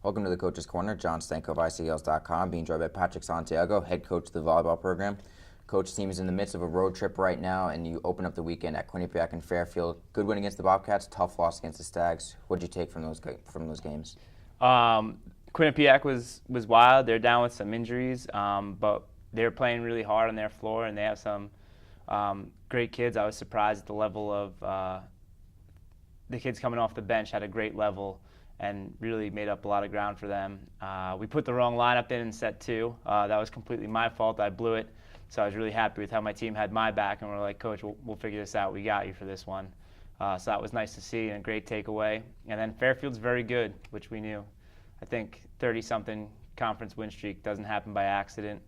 Welcome to the Coach's Corner. John Stanko of ICGaels.com, being joined by Patric Santiago, head coach of the volleyball program. Coach, team is in the midst of a road trip right now, and you open up the weekend at Quinnipiac and Fairfield. Good win against the Bobcats, tough loss against the Stags. What did you take from those games? Quinnipiac was wild. They're down with some injuries, but they're playing really hard on their floor, and they have some great kids. I was surprised at the level of the kids coming off the bench had a great level and really made up a lot of ground for them. We put the wrong lineup in set two. That was completely my fault. I blew it. So I was really happy with how my team had my back, and we're like, Coach, we'll figure this out. We got you for this one. So that was nice to see and a great takeaway. And then Fairfield's very good, which we knew. I think 30-something conference win streak doesn't happen by accident.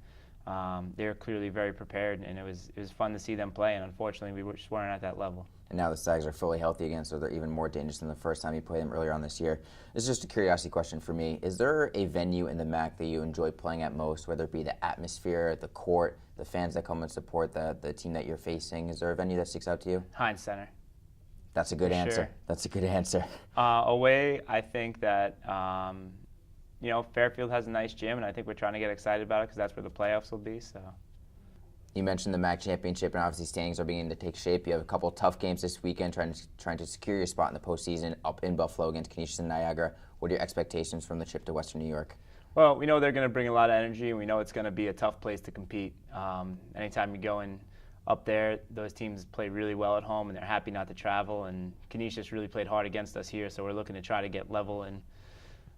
They're clearly very prepared, and it was fun to see them play, and unfortunately we just weren't at that level. And now the Stags are fully healthy again, so they're even more dangerous than the first time you played them earlier on this year. This is just a curiosity question for me. Is there a venue in the MAC that you enjoy playing at most, whether it be the atmosphere, the court, the fans that come and support the team that you're facing? Is there a venue that sticks out to you? Heinz Center. That's a good answer. Sure. That's a good answer. Away, I think that Fairfield has a nice gym, and I think we're trying to get excited about it because that's where the playoffs will be. So. You mentioned the MAC championship, and obviously standings are beginning to take shape. You have a couple of tough games this weekend, trying to secure your spot in the postseason up in Buffalo against Canisius and Niagara. What are your expectations from the trip to Western New York? Well, we know they're going to bring a lot of energy, and we know it's going to be a tough place to compete. Anytime you go in up there, those teams play really well at home, and they're happy not to travel. And Canisius really played hard against us here, so we're looking to try to get level in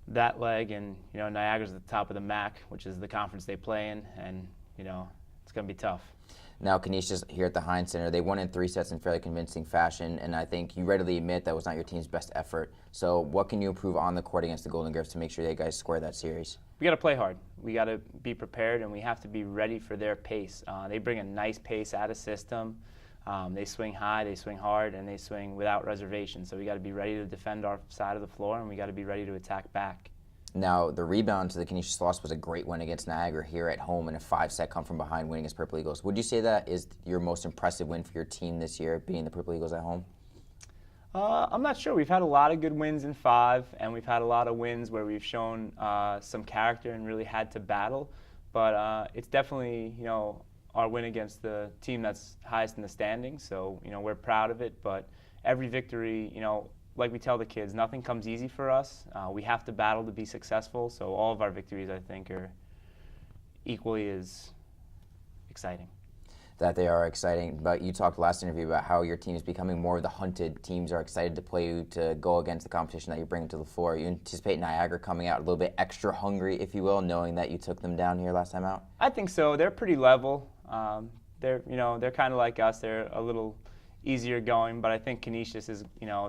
that leg. And Niagara's at the top of the MAC, which is the conference they play in, and it's going to be tough. Now, Canisius here at the Heinz Center, they won in 3 sets in fairly convincing fashion, and I think you readily admit that was not your team's best effort. So what can you improve on the court against the Golden Griffs to make sure you guys square that series? We got to play hard. We got to be prepared, and we have to be ready for their pace. They bring a nice pace out of system. They swing high, they swing hard, and they swing without reservation. So we got to be ready to defend our side of the floor, and we got to be ready to attack back. Now, the rebound to the Canisius loss was a great win against Niagara here at home in a 5-set come-from-behind win against Purple Eagles. Would you say that is your most impressive win for your team this year, being the Purple Eagles at home? I'm not sure. We've had a lot of good wins in 5, and we've had a lot of wins where we've shown some character and really had to battle. But it's definitely, our win against the team that's highest in the standings. So, we're proud of it. But every victory, like we tell the kids, nothing comes easy for us. We have to battle to be successful. So all of our victories, I think, are equally as exciting. That they are exciting. But you talked last interview about how your team is becoming more of the hunted. Teams are excited to play you, to go against the competition that you're bringing to the floor. You anticipate Niagara coming out a little bit extra hungry, if you will, knowing that you took them down here last time out? I think so. They're pretty level. They're kind of like us. They're a little easier going, but I think Canisius is,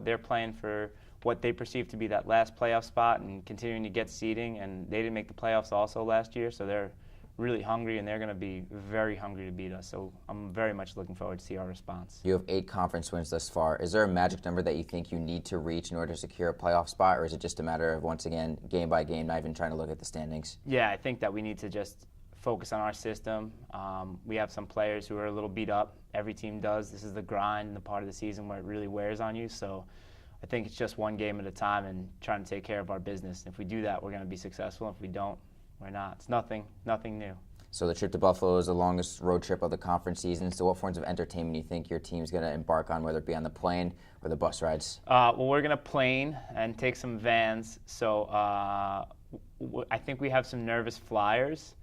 they're playing for what they perceive to be that last playoff spot and continuing to get seeding, and they didn't make the playoffs also last year, so they're really hungry, and they're going to be very hungry to beat us, so I'm very much looking forward to see our response. You have 8 conference wins thus far. Is there a magic number that you think you need to reach in order to secure a playoff spot, or is it just a matter of, once again, game by game, not even trying to look at the standings? Yeah, I think that we need to just focus on our system. We have some players who are a little beat up. Every team does. This is the grind and the part of the season where it really wears on you. So I think it's just one game at a time and trying to take care of our business. If we do that, we're going to be successful. If we don't, we're not. It's nothing new. So the trip to Buffalo is the longest road trip of the conference season. So what forms of entertainment do you think your team's going to embark on, whether it be on the plane or the bus rides? Well, we're going to plane and take some vans. So I think we have some nervous flyers.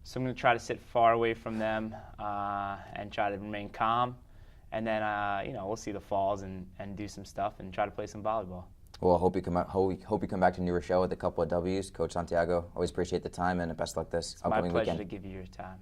So I'm going to try to sit far away from them and try to remain calm. And then, we'll see the falls and do some stuff and try to play some volleyball. Well, hope you come back to New Rochelle with a couple of W's. Coach Santiago, always appreciate the time, and best luck this upcoming weekend. It's my pleasure to give you your time.